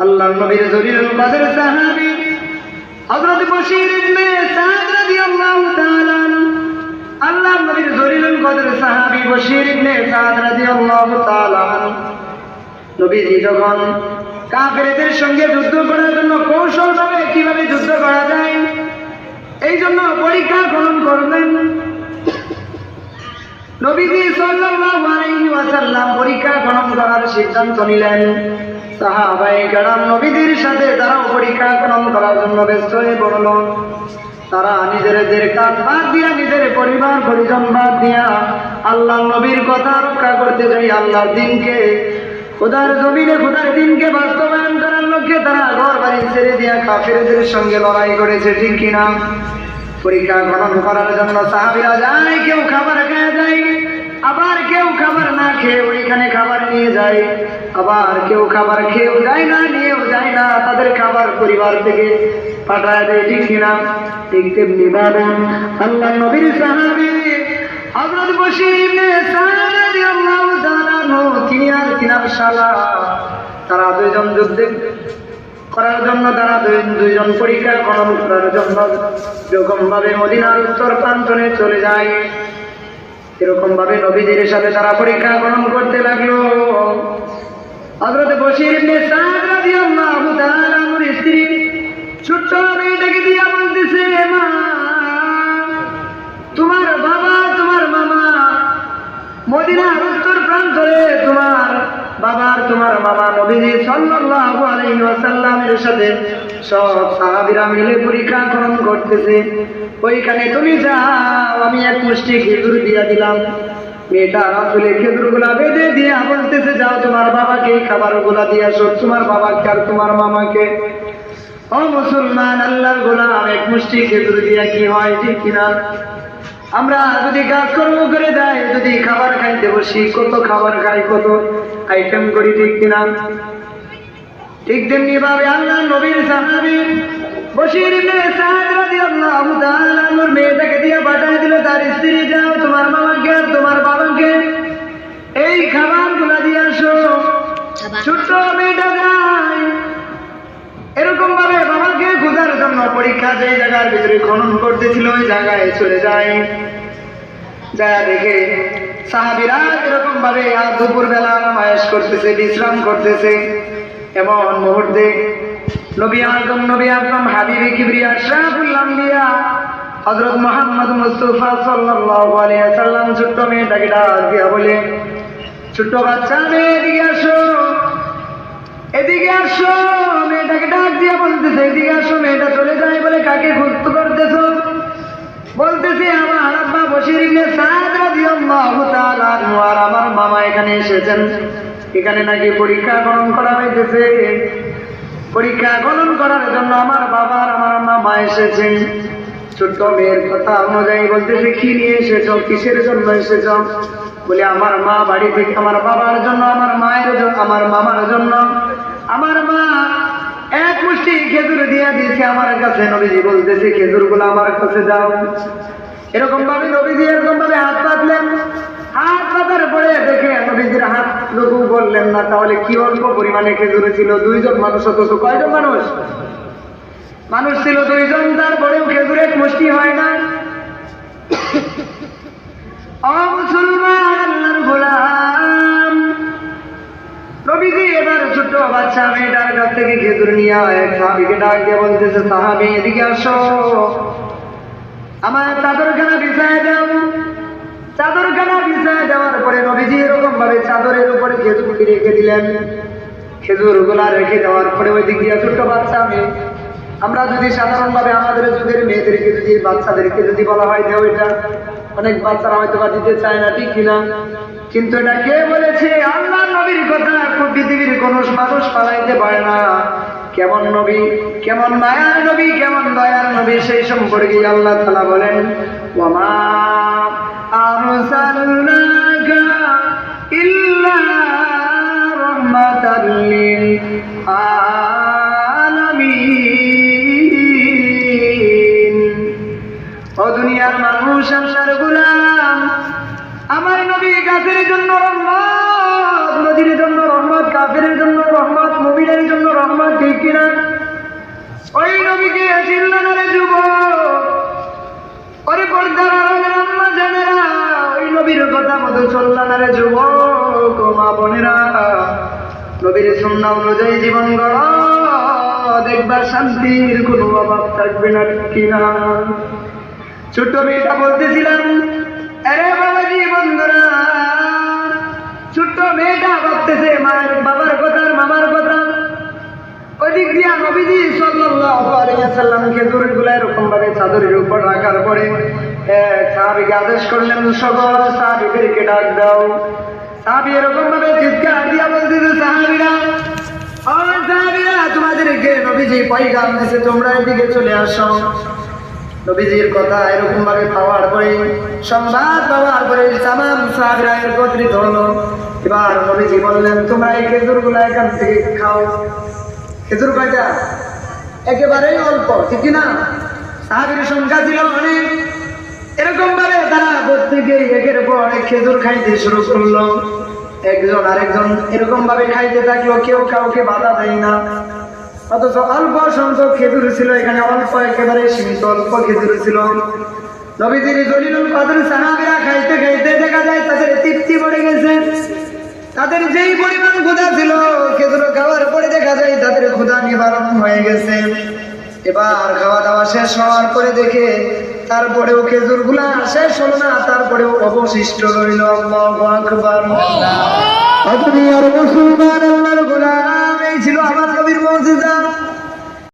আল্লাহর নবীর জলিলুল কদর সাহাবী হযরত বশীর ইবনে সাদ রাদিয়াল্লাহু তাআলা আল্লাহর নবীর জলিলুল কদর সাহাবী বশীর ইবনে সাদ রাদিয়াল্লাহু তাআলা নবীজি যখন কাফেরদের সঙ্গে যুদ্ধ করার জন্য কৌশলভাবে কিভাবে যুদ্ধ করা যায় এই জন্য পরীক্ষা গ্রহণ করবেন। নবীজি সাল্লাল্লাহু আলাইহি ওয়াসাল্লাম পরীক্ষা গ্রহণ করার সিদ্ধান্ত নিলেন। সাহাবায়ে কেরাম নবীজির সাথে তারাও পরীক্ষা গ্রহণ করার জন্য ব্যস্ত হয়ে পড়ল। তারা নিজেদের কাজ বাদ দিয়া, নিজের পরিবার পরিজন বাদ দিয়া আল্লাহর নবীর কথা রক্ষা করতে যাই, আল্লাহর দিনকে, খোদার জমিনে খোদার দিনকে বাস্তবায়ন করার লক্ষ্যে তারা ঘর বাড়ি ছেড়ে দিয়া কাফেরদের সঙ্গে লড়াই করেছে, ঠিক কিনা? পরীক্ষা গ্রহণ করার জন্য সাহাবীরা যায়, কেউ খাবার খেয়ে যায়, আবার কেউ খাবার না খেয়ে ওইখানে খাবার নিয়ে যায়, আবার কেউ খাবার খেয়েও যায় না, নিয়েও যায় না, তাদের খাবার পরিবার থেকে পাঠায় দেয়, ঠিক কিনা? ঠিক তেমনি ভাবে আল্লাহর নবীর সাহাবী হযরত বশীর ইবনে সাদ রাদিয়াল্লাহু তাআলা তিনি আর তিনার শালা, তারা দুইজন যুদ্ধে করার জন্য তারা দুইজন পরীক্ষা গ্রহণ করার জন্য এরকম ভাবে মদিনার উত্তর প্রান্তরে চলে যায়। এরকম ভাবে নবীজির সাথে তারা পরীক্ষা গ্রহণ করতে লাগলো। হযরত বশীর ইবনে সাদ রাদিয়াল্লাহু তাআলার স্ত্রী ছোট্ট মেয়েটাকে দিয়া বলতেছে, মা, তোমার বাবা তোমার মামা মদিনার উত্তর প্রান্তরে তোমার বাবার তোমার মামা নবীজি সাল্লাল্লাহু আলাইহি ওয়াসাল্লামের সাথে সব সাহাবীরা মিলে পরীক্ষা গ্রহণ করতেছে, ওইখানে তুমি যাও, আমি এক মুষ্টি খেজুর দিয়া দিলাম। মেয়েটা রাসূলের খেজুরগুলা বেঁধে দিয়া বলতেছে, যাও তোমার বাবাকে খাবারগুলা দিয়ে আসো, তোমার বাবাকে আর তোমার মামাকে। ও মুসলমান, আল্লাহর গোলাম, এক মুষ্টি খেজুর দিয়া কি হয়, ঠিক কিনা? আমরা যদি কাজকর্ম করে যাই, যদি খাবার খাইতে বসি, কত খাবার খাই, কত আইটেম করি, ঠিক কিনা? ঠিক তেমনি ভাবে আল্লাহ নবীর সাহাবী বশীর ইবনে সাদ রাদিয়াল্লাহু তাআলা মেয়েটাকে দিয়ে পাঠায় দিল তার স্ত্রী, যাও তোমার মামাকে আর তোমার বাবাকে এই খাবারগুলা দিয়ে আসো। ছোট্ট মেয়েটা যায়, এরকম ভাবে বাবাকে খোঁজার জন্য পরীক্ষা যে জায়গার ভিতরে খনন করতেছিল ওই জায়গায় চলে যায়। যা দেখে সাহাবীরা এরকম ভাবে দুপুর বেলা নামাজ করতেছে, বিশ্রাম করতেছে, এমন মুহূর্তে নবী আযম হাবিবে কিবরিয়া আশরাফুল আম্বিয়া হযরত মুহাম্মদ মুস্তাফা সাল্লাল্লাহু আলাইহি ওয়াসাল্লাম ছোট্ট মেয়েটাকে ডাক দিয়া বলে, ছোট্ট বাচ্চা মেয়ে এদিকে আসো, এদিকে আসো। মেয়েটাকে ডাক দিয়া বলতেছে, এদিকে আসো। মেয়েটা চলে যায়, বলে, কাকে খুঁজতে করতেছো? বলতেছে, আমার আব্বা বশীর ইবনে সাদ রাদিয়াল্লাহু তাআলা আর আমার মামা এখানে এসেছেন, এখানে নাকি পরীক্ষা গ্রহণ করা হইতেছে, পরীক্ষা গ্রহণ করার জন্য আমার বাবা আর আমার মামা এসেছেন। ছোট্ট মেয়ের কথা অনুযায়ী বলতেছে, কি নিয়ে এসেছো, কিসের জন্য এসেছো? বলে, আমার মা বাড়ি থেকে আমার বাবার জন্য, আমার মায়ের জন্য, আমার মামার জন্য আমার মা এক মুষ্টি খেজুর দিয়ে দিয়েছে আমার কাছে। নবীজি বলতেছে, খেজুরগুলো আমার কাছে দাও। এরকম ভাবে নবীজি এরকম ভাবে হাত পাতলেন, হাত পাতার পরে দেখে নবীজির হাত লঘু বললেন না, তাহলে কি অল্প পরিমাণে খেজুর ছিল। দুইজন মানুষ, অথচ কয়জন মানুষ? মানুষ ছিল দুইজন, তারপরেও খেজুর এক মুষ্টি হয় না। ও মুসলমান, আল্লাহর গোলাম, নবীজি এবার ছোট্ট বাচ্চা মেয়েটার কাছ থেকে খেজুর নিয়ে এক সাহাবীকে ডাক দিয়ে বলতেছে, সাহাবী এদিকে আসো, আমার চাদরখানা বিছায় দাও। চাদরখানা বিছায় দেওয়ার পরে নবীজি এরকম ভাবে চাদরের উপরে খেজুরটি রেখে দিলেন। খেজুর গুলা রেখে দেওয়ার পরে ওই দিক দিয়ে ছোট্ট বাচ্চা মেয়ে, আমরা যদি সাধারণভাবে আমাদের যুগের মেয়েদেরকে যদি বাচ্চাদেরকে যদি বলা হয় দেও, এটা অনেক বাচ্চারা হয়তো বা দিতে চায় না, ঠিক কিনা? কিন্তু এটা কে বলেছে? আল্লাহ নবীর কথা পৃথিবীর কোন মানুষ পালাইতে পারে না। কেমন নবী, কেমন মায়ার নবী, কেমন দয়ার নবী, সেই সম্পর্কে আল্লাহ তাআলা বলেন, ওয়ামা আরসালনাকা ইল্লা রাহমাতাল লিল আলামিন। ও দুনিয়ার মানুষ, আল্লাহর গোলাম, আমার নবী কাফেরের জন্য রহমত, নদীর জন্য রহমত, কাফেরের জন্য রহমত, মুমিনের জন্য রহমত, নবীকে চিনল না রে যুবক, ওরে পর্দার আড়ালের আম্মা জানেরা, ওই নবীর কথা মতো চলল না রে যুবক ও মা বোনেরা। নবীর সুন্নাহ অনুযায়ী জীবন গড়া, দেখবার শান্তির কোনো অভাব থাকবে না, কিনা? ছোট্ট মেয়েটা বলতেছিলাম, আরে বাবাজি বন্ধুরা, ছোট্ট মেয়েটা ভাবতেছে মায়ের বাবার কথা মামার কথা। ওইদিক দিয়া নবীজি সাল্লাল্লাহু আলাইহি ওয়াসাল্লাম খেজুরগুলো এরকম ভাবে চাদরের উপর রাখার পরে সাহাবীকে আদেশ করলেন, সকল সাহাবীদেরকে ডাক দাও। সাহাবী এরকম ভাবে চিৎকার দিয়া বলতেছে, সাহাবীরা, ও সাহাবীরা, তোমাদেরকে নবীজি পয়গাম দিয়েছে, তোমরা এদিকে চলে আসো। নবীজির কথা এরকম ভাবে পাওয়ার পরে, সংবাদ পাওয়ার পরে তামাম সাহাবীরা একত্রিত হলো। এবার নবীজি বললেন, তোমরা এই খেজুরগুলো এখান থেকে খাও। খেজুর কয়টা? একেবারেই অল্প, ঠিক না? সাহাবীর সংখ্যা ছিল অনেক। এরকম ভাবে তারা প্রত্যেকে একের পর এক খেজুর খাইতে শুরু করলো। একজন আরেকজন এরকম ভাবে খাইতে থাকলো, কেউ কাউকে বাধা দেয় না। অথচ অল্প সংখ্যক খেজুর ছিল এখানে, অল্প একেবারে সীমিত অল্প খেজুর ছিল। নবীজির জলিলুল কদর সাহাবীরা খাইতে খাইতে দেখা যায় তাদের তৃপ্তি পড়ে গেছে। তাদের যেই পরিমাণ ক্ষুধা ছিল, খেজুর খাওয়ার পরে দেখা যায় তাদের ক্ষুধা নিবারণ হয়ে গেছে। এবার খাওয়া দাওয়া শেষ হওয়ার পরে দেখে তারপরেও খেজুর গুলা শেষ হলো না, তারপরেও অবশিষ্ট রইল। আল্লাহু আকবার। দুনিয়ার মুসলমান আল্লাহর গোলাম, এই ছিল আমার নবীর মুজিজা।